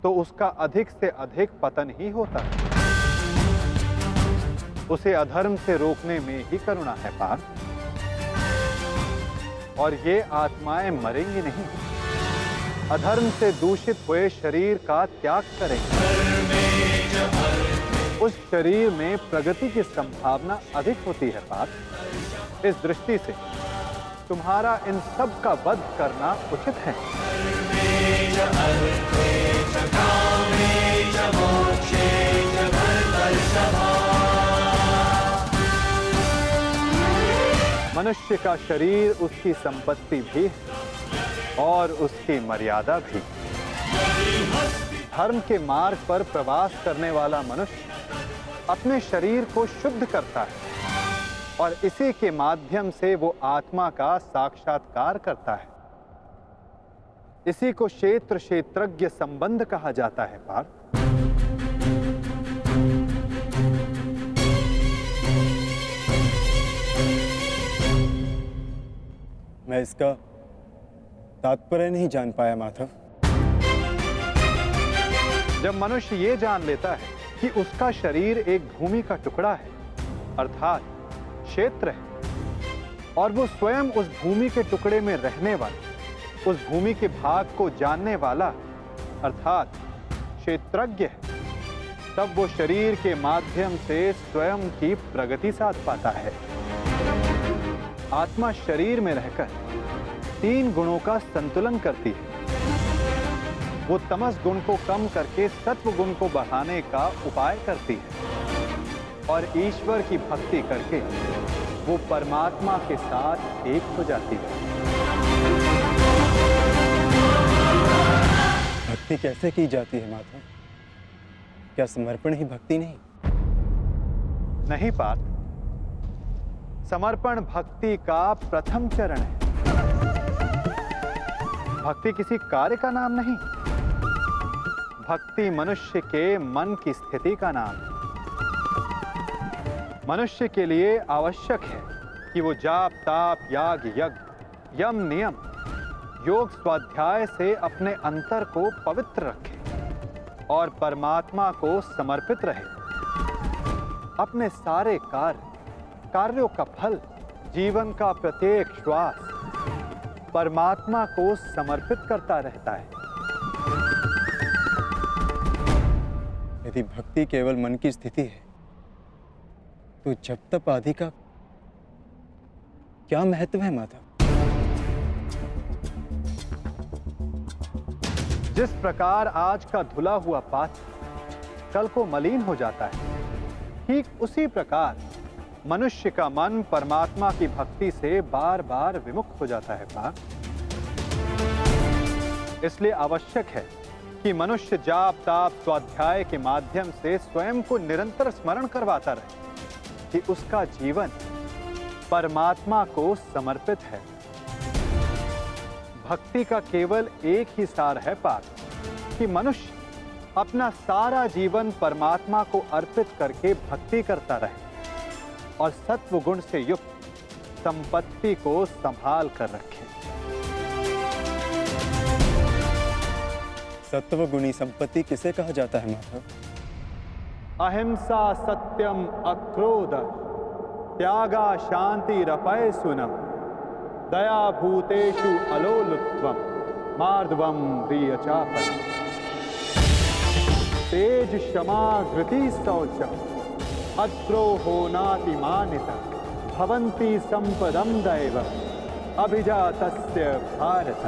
तो उसका अधिक से अधिक पतन ही होता है। उसे अधर्म से रोकने में ही करुणा है पार्थ। और ये आत्माएं मरेंगी नहीं, अधर्म से दूषित हुए शरीर का त्याग करेंगे। उस शरीर में प्रगति की संभावना अधिक होती है पार्थ। इस दृष्टि से तुम्हारा इन सब का वध करना उचित है। मनुष्य का शरीर उसकी संपत्ति भी है और उसकी मर्यादा भी। धर्म के मार्ग पर प्रवास करने वाला मनुष्य अपने शरीर को शुद्ध करता है और इसी के माध्यम से वो आत्मा का साक्षात्कार करता है। इसी को क्षेत्र क्षेत्रज्ञ संबंध कहा जाता है पार्थ। मैं इसका तात्पर्य नहीं जान पाया माधव। जब मनुष्य ये जान लेता है कि उसका शरीर एक भूमि का टुकड़ा है, अर्थात क्षेत्र है, और वो स्वयं उस भूमि के टुकड़े में रहने वाला, उस भूमि के भाग को जानने वाला, अर्थात क्षेत्रज्ञ है, तब वो शरीर के माध्यम से स्वयं की प्रगति साध पाता है। आत्मा शरीर में रहकर 3 गुणों का संतुलन करती है। वो तमस गुण को कम करके सत्व गुण को बढ़ाने का उपाय करती है और ईश्वर की भक्ति करके वो परमात्मा के साथ एक हो जाती है। भक्ति कैसे की जाती है माधव? क्या समर्पण ही भक्ति नहीं? नहीं पार्थ, समर्पण भक्ति का प्रथम चरण है। भक्ति किसी कार्य का नाम नहीं, भक्ति मनुष्य के मन की स्थिति का नाम है। मनुष्य के लिए आवश्यक है कि वो जाप ताप याग यज्ञ यम नियम योग स्वाध्याय से अपने अंतर को पवित्र रखे और परमात्मा को समर्पित रहे। अपने सारे कार्यों का फल, जीवन का प्रत्येक श्वास परमात्मा को समर्पित करता रहता है। यदि भक्ति केवल मन की स्थिति है तो जप तप आदि का क्या महत्व है माधव? जिस प्रकार आज का धुला हुआ पात्र कल को मलिन हो जाता है, ठीक उसी प्रकार मनुष्य का मन परमात्मा की भक्ति से बार बार विमुख हो जाता है पार्थ। इसलिए आवश्यक है कि मनुष्य जाप ताप स्वाध्याय के माध्यम से स्वयं को निरंतर स्मरण करवाता रहे कि उसका जीवन परमात्मा को समर्पित है। भक्ति का केवल एक ही सार है पार्थ कि मनुष्य अपना सारा जीवन परमात्मा को अर्पित करके भक्ति करता रहे और सत्व गुण से युक्त संपत्ति को संभाल कर रखे। सत्व गुणी संपत्ति किसे कहा जाता है माधव? अहिंसा सत्यम अक्रोध त्यागा शांति रपय सुनम दया भूतेषु अलोलुत्वम मार्दवम प्रियचापनम तेज क्षमा धृति शौचम अद्रोहो नातिमानिता भवन्ति संपदम दैव अभिजातस्य भारत।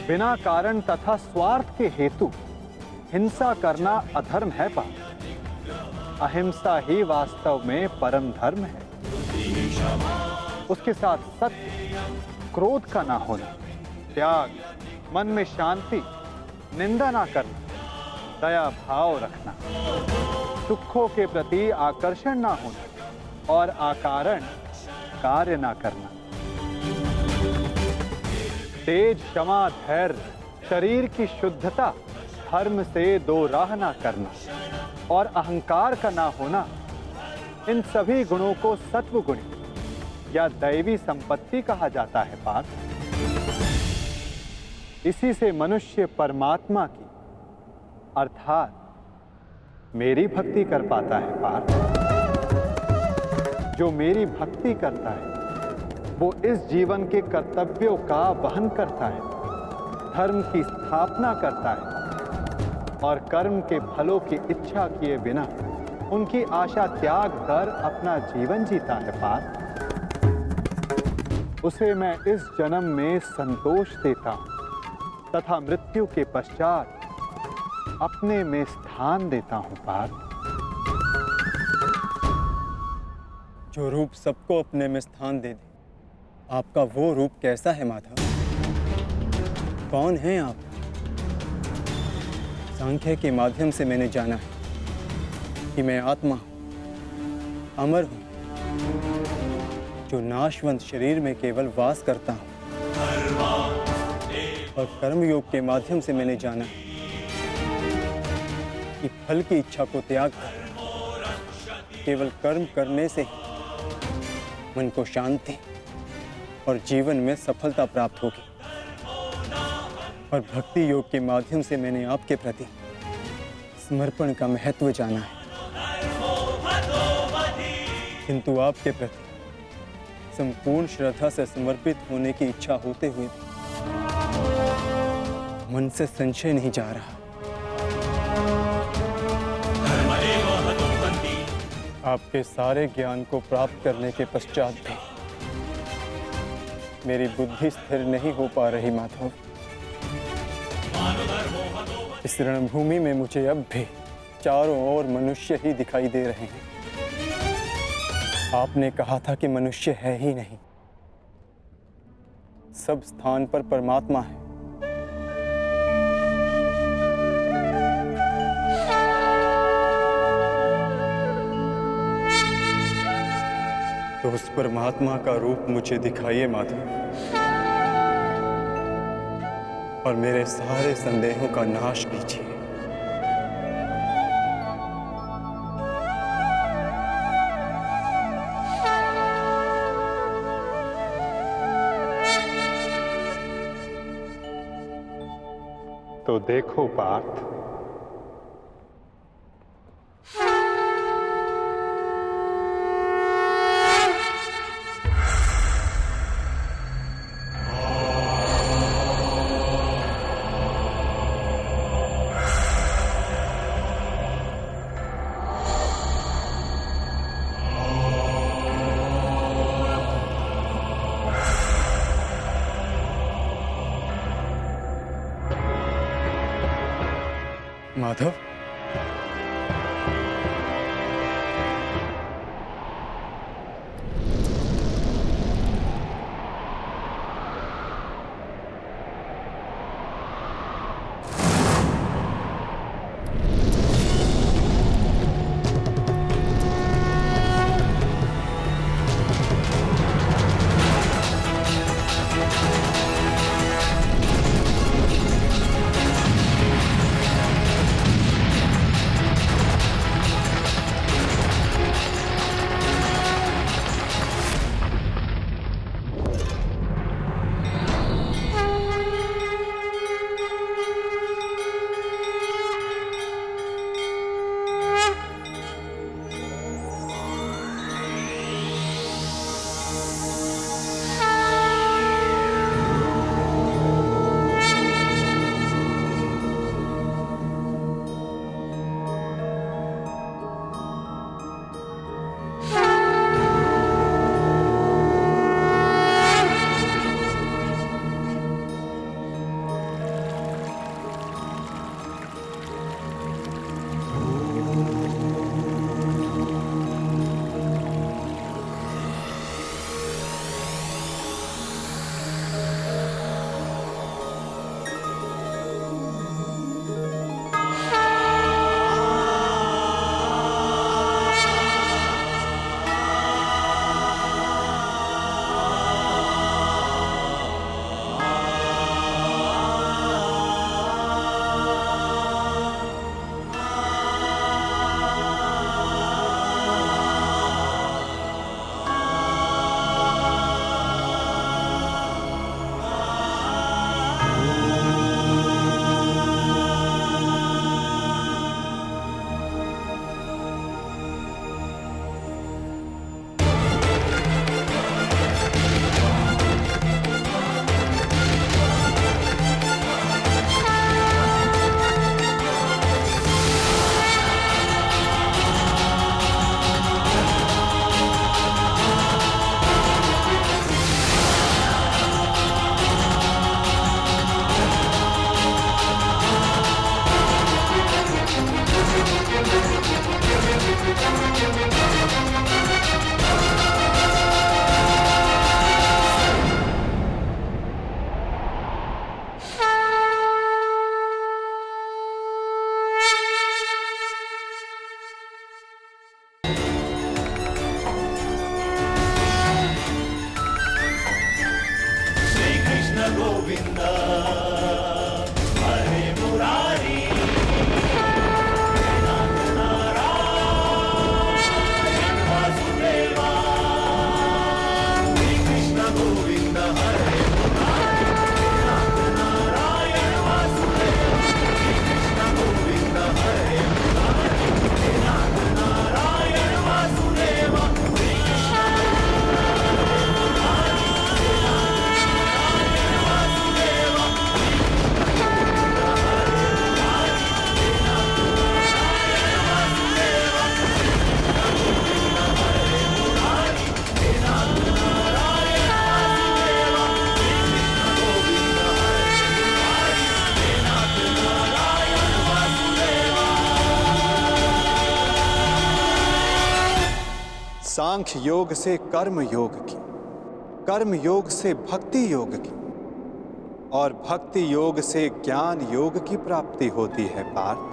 बिना कारण तथा स्वार्थ के हेतु हिंसा करना अधर्म है पार्थ। अहिंसा ही वास्तव में परम धर्म है। उसके साथ सत्य, क्रोध का ना होना, त्याग, मन में शांति, निंदा ना करना, दया भाव रखना, सुखों के प्रति आकर्षण ना होना और अकारण कार्य ना करना। तेज क्षमा धैर्य शरीर की शुद्धता धर्म से दो राह ना करना और अहंकार का ना होना, इन सभी गुणों को सत्व गुणी या दैवी संपत्ति कहा जाता है पार्थ। इसी से मनुष्य परमात्मा की अर्थात मेरी भक्ति कर पाता है पार्थ। जो मेरी भक्ति करता है वो इस जीवन के कर्तव्यों का वहन करता है, धर्म की स्थापना करता है और कर्म के फलों की इच्छा किए बिना उनकी आशा त्याग कर अपना जीवन जीता है पार्थ। उसे मैं इस जन्म में संतोष देता हूं तथा मृत्यु के पश्चात अपने में स्थान देता हूं पार्थ। जो रूप सबको अपने में स्थान दे दे, आपका वो रूप कैसा है माधव? कौन है आप? सांख्य के माध्यम से मैंने जाना है कि मैं आत्मा हूं, अमर हूं, जो नाशवंत शरीर में केवल वास करता हूं। और कर्मयोग के माध्यम से मैंने जाना है कि फल की इच्छा को त्याग कर केवल कर्म करने से ही मन को शांति और जीवन में सफलता प्राप्त होगी। और भक्ति योग के माध्यम से मैंने आपके प्रति समर्पण का महत्व जाना है। किंतु आपके प्रति संपूर्ण श्रद्धा से समर्पित होने की इच्छा होते हुए मन से संशय नहीं जा रहा। आपके सारे ज्ञान को प्राप्त करने के पश्चात भी मेरी बुद्धि स्थिर नहीं हो पा रही माधव। इस रणभूमि में मुझे अब भी चारों ओर मनुष्य ही दिखाई दे रहे हैं। आपने कहा था कि मनुष्य है ही नहीं, सब स्थान पर परमात्मा है। तो उस परमात्मा का रूप मुझे दिखाइए माधव, और मेरे सारे संदेहों का नाश कीजिए। तो देखो पार्थ, माधव, सांख्य योग से कर्म योग की, कर्म योग से भक्ति योग की और भक्ति योग से ज्ञान योग की प्राप्ति होती है पार्थ।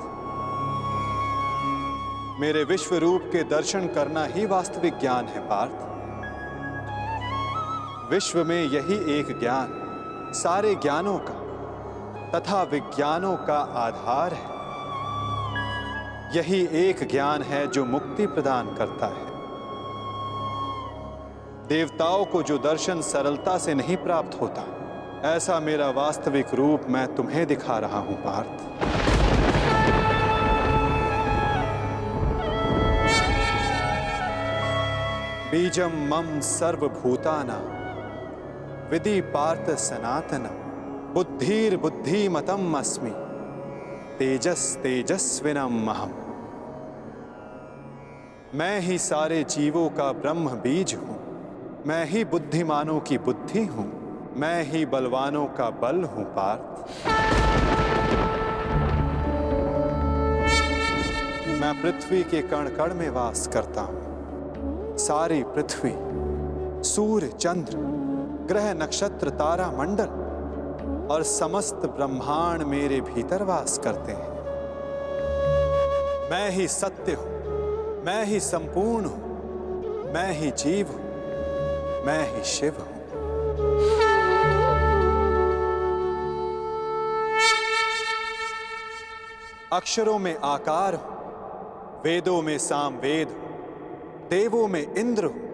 मेरे विश्व रूप के दर्शन करना ही वास्तविक ज्ञान है पार्थ। विश्व में यही एक ज्ञान सारे ज्ञानों का तथा विज्ञानों का आधार है। यही एक ज्ञान है जो मुक्ति प्रदान करता है। देवताओं को जो दर्शन सरलता से नहीं प्राप्त होता, ऐसा मेरा वास्तविक रूप मैं तुम्हें दिखा रहा हूं पार्थ। बीजम मम सर्वभूतानां विधि पार्थ सनातनम बुद्धिर बुद्धिमतम अस्मि तेजस तेजस्विनम अहम्। मैं ही सारे जीवों का ब्रह्म बीज हूं, मैं ही बुद्धिमानों की बुद्धि हूं, मैं ही बलवानों का बल हूं पार्थ। मैं पृथ्वी के कण कण में वास करता हूं। सारी पृथ्वी, सूर्य, चंद्र, ग्रह, नक्षत्र, तारा मंडल और समस्त ब्रह्मांड मेरे भीतर वास करते हैं। मैं ही सत्य हूं, मैं ही संपूर्ण हूं, मैं ही जीव हूं, मैं ही शिव हूं। अक्षरों में आकार हूं, वेदों में सामवेद हूं, देवों में इंद्र हूं,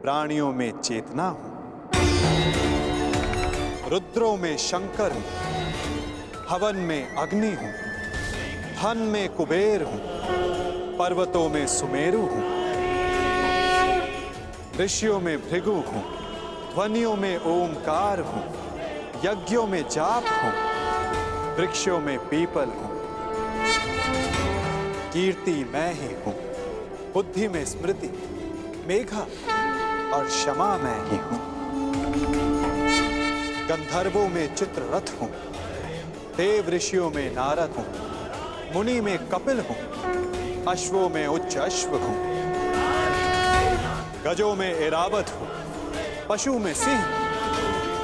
प्राणियों में चेतना हूं, रुद्रों में शंकर हूं, हवन में अग्नि हूं, धन में कुबेर हूं, पर्वतों में सुमेरु हूं, ऋषियों में भृगु हूं, ध्वनियों में ओमकार हूं, यज्ञों में जाप हूं, वृक्षों में पीपल हूं, कीर्ति मैं ही हूं, बुद्धि में स्मृति, मेघा और क्षमा मैं ही हूं, गंधर्वों में चित्ररथ हूं, देव ऋषियों में नारद हूं, मुनि में कपिल हूं, अश्वों में उच्च अश्व हूं, गजों में ऐरावत हूं, पशु में सिंह,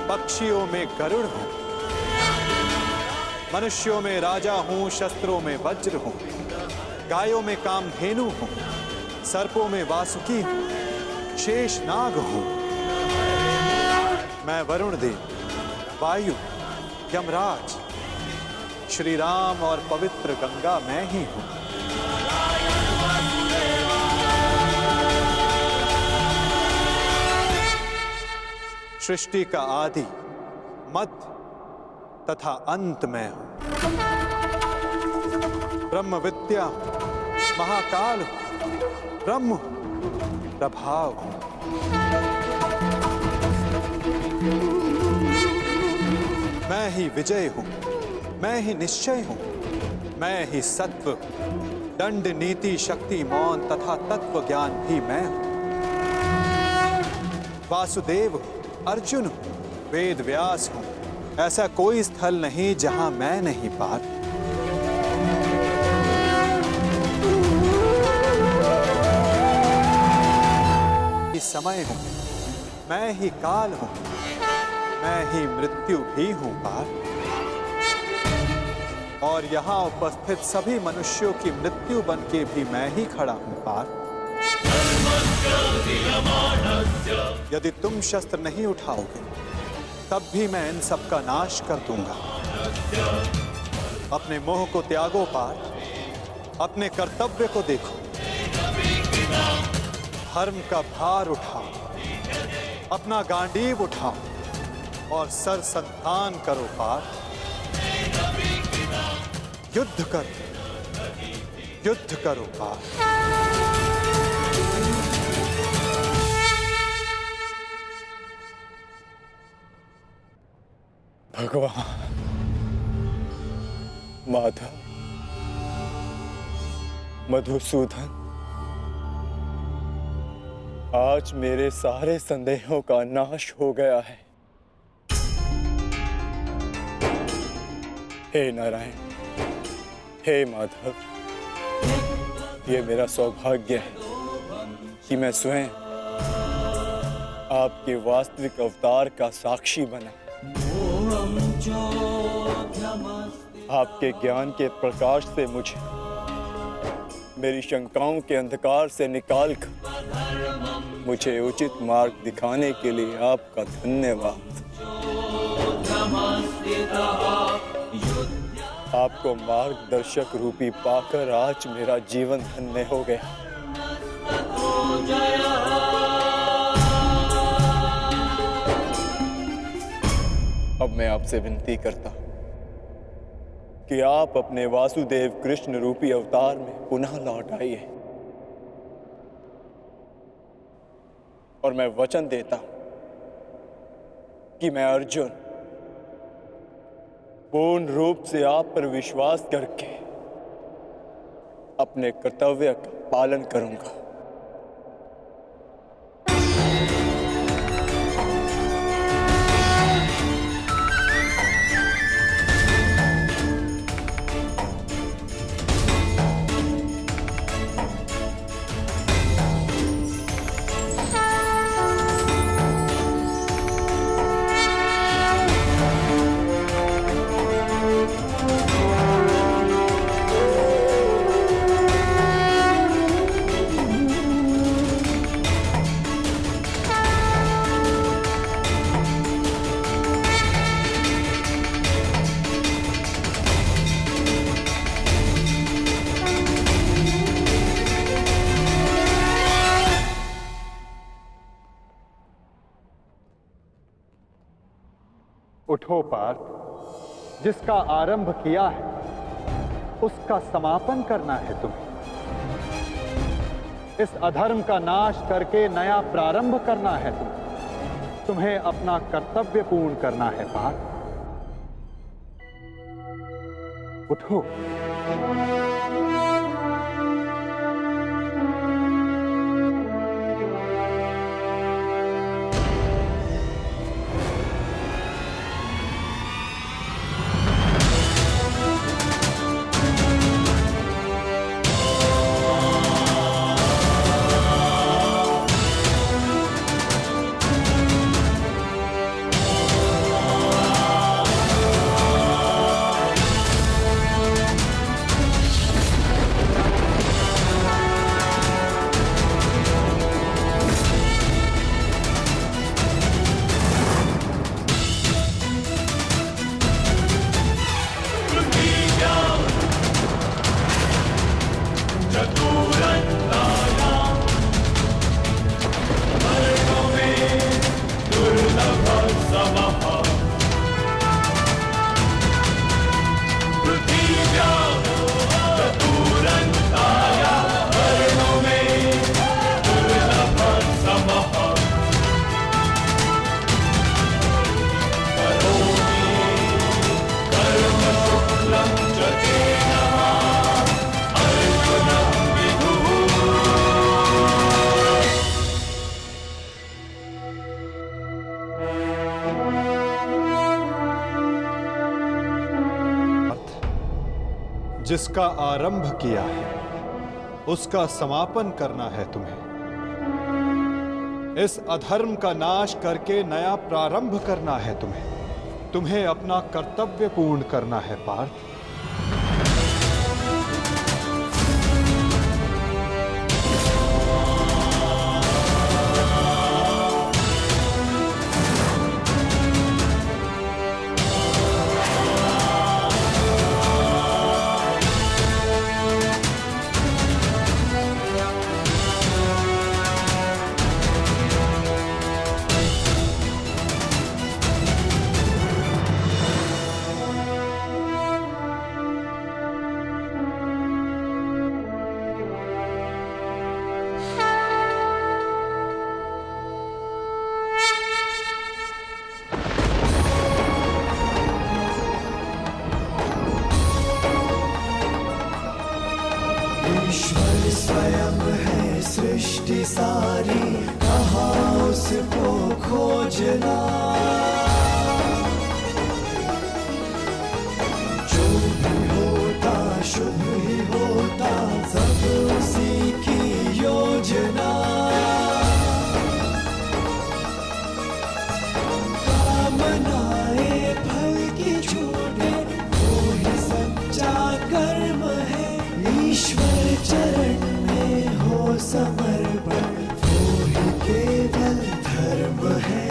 पक्षियों में गरुड़ हूं, मनुष्यों में राजा हूं, शस्त्रों में वज्र हूं, गायों में कामधेनु हूं, सर्पों में वासुकी हूं, शेषनाग हूं। मैं वरुण देव, वायु, यमराज, श्री राम और पवित्र गंगा मैं ही हूं। सृष्टि का आदि, मध्य तथा अंत मैं हूं। ब्रह्म विद्या हूं, महाकाल हूं, ब्रह्म हूं, प्रभाव हूं। मैं ही विजय हूं, मैं ही निश्चय हूं, मैं ही सत्व हूं, दंड, नीति, शक्ति, मौन तथा तत्व ज्ञान भी मैं हूं। वासुदेव हूं, अर्जुन हूं, वेद व्यास हूं, ऐसा कोई स्थल नहीं जहां मैं नहीं पार। समय हूं, मैं ही काल हूं, मैं ही मृत्यु भी हूं पार। और यहां उपस्थित सभी मनुष्यों की मृत्यु बनके भी मैं ही खड़ा हूं पार। यदि तुम शस्त्र नहीं उठाओगे तब भी मैं इन सब का नाश कर दूंगा। अपने मोह को त्यागो पार्थ, अपने कर्तव्य को देखो, धर्म का भार उठाओ, अपना गांडीव उठाओ और सर संधान करो पार्थ। युद्ध करो, युद्ध करो पार्थ। भगवान, माधव, मधुसूदन, आज मेरे सारे संदेहों का नाश हो गया है। हे नारायण, हे माधव, ये मेरा सौभाग्य है कि मैं स्वयं आपके वास्तविक अवतार का साक्षी बना, आपके ज्ञान के प्रकाश से मुझे मेरी शंकाओं के अंधकार से निकालकर मुझे उचित मार्ग दिखाने के लिए आपका धन्यवाद। आपको मार्गदर्शक रूपी पाकर आज मेरा जीवन धन्य हो गया। अब मैं आपसे विनती करता हूं कि आप अपने वासुदेव कृष्ण रूपी अवतार में पुनः लौट आइए, और मैं वचन देता हूं कि मैं अर्जुन पूर्ण रूप से आप पर विश्वास करके अपने कर्तव्य का पालन करूंगा। उठो पार्थ, जिसका आरंभ किया है उसका समापन करना है तुम्हें। इस अधर्म का नाश करके नया प्रारंभ करना है तुम्हें अपना कर्तव्य पूर्ण करना है पार्थ। उठो। जिसका आरंभ किया है उसका समापन करना है तुम्हें। इस अधर्म का नाश करके नया प्रारंभ करना है तुम्हें अपना कर्तव्य पूर्ण करना है पार्थ। ईश्वर स्वयं है सृष्टि सारी, कहाँ उसको खोजना। जो भी होता शुभ ही होता, सब उसी की योजना। समर्पण वो ही केवल धर्म है।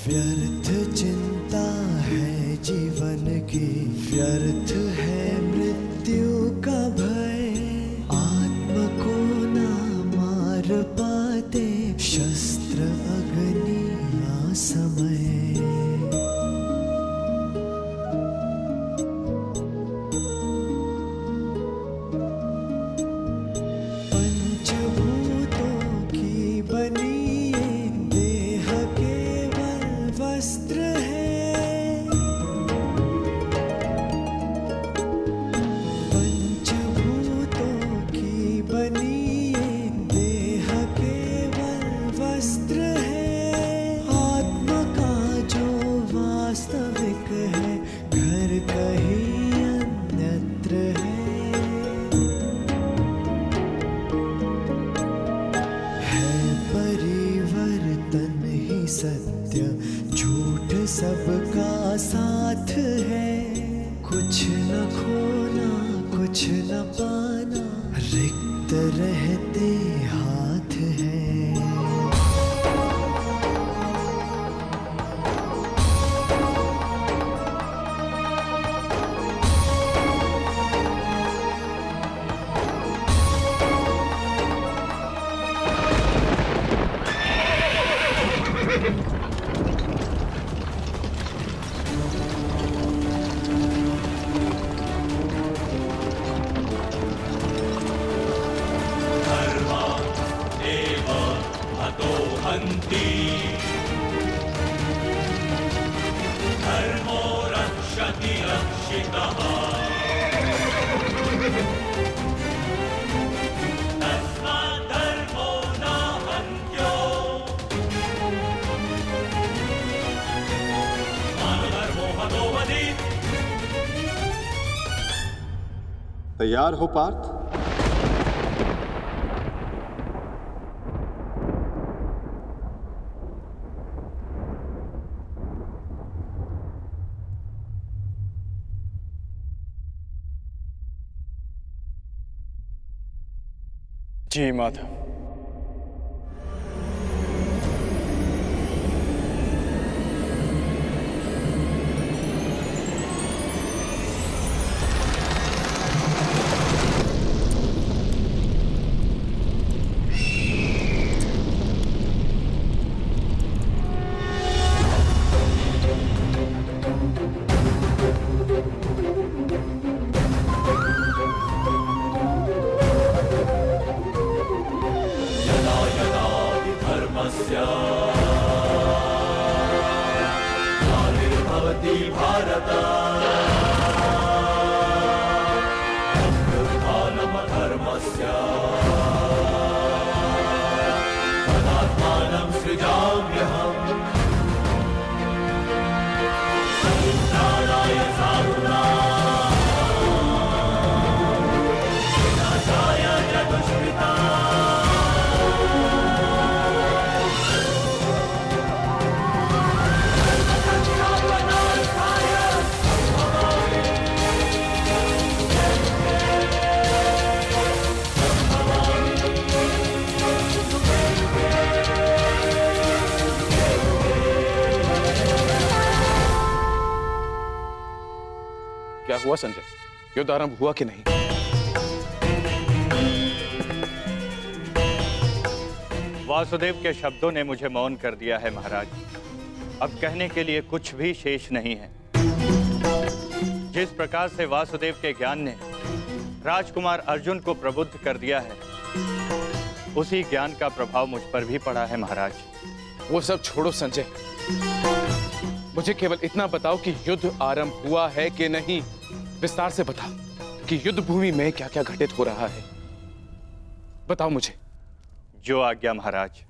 व्यर्थ चिंता है जीवन की, व्यर्थ है मृत्यु का भय। आत्म को ना मार पाते शस्त्र अग्नि असमय। पंचभूतों की बनी ये देह केवल वस्त्र है। पंचभूतों की बनी ये देह केवल वस्त्र है। आत्मा का जो वास्तविक है घर कहीं अन्यत्र है। परिवर्तन ही सत्य, झूठ सबका साथ है। कुछ न खोना कुछ न पाना, रिक्त रहते हाथ है। तैयार हो पार्थ? जी माधव। क्या हुआ संजय? युद्ध आरंभ हुआ कि नहीं? वासुदेव के शब्दों ने मुझे मौन कर दिया है महाराज। अब कहने के लिए कुछ भी शेष नहीं है। जिस प्रकार से वासुदेव के ज्ञान ने राजकुमार अर्जुन को प्रबुद्ध कर दिया है, उसी ज्ञान का प्रभाव मुझ पर भी पड़ा है महाराज। वो सब छोड़ो संजय, मुझे केवल इतना बताओ कि युद्ध आरंभ हुआ है कि नहीं। विस्तार से बता कि युद्ध भूमि में क्या क्या घटित हो रहा है। बताओ मुझे। जो आज्ञा महाराज।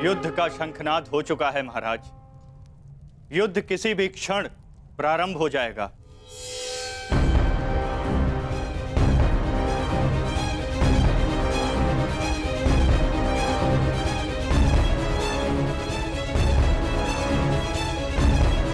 युद्ध का शंखनाद हो चुका है महाराज। युद्ध किसी भी क्षण प्रारंभ हो जाएगा।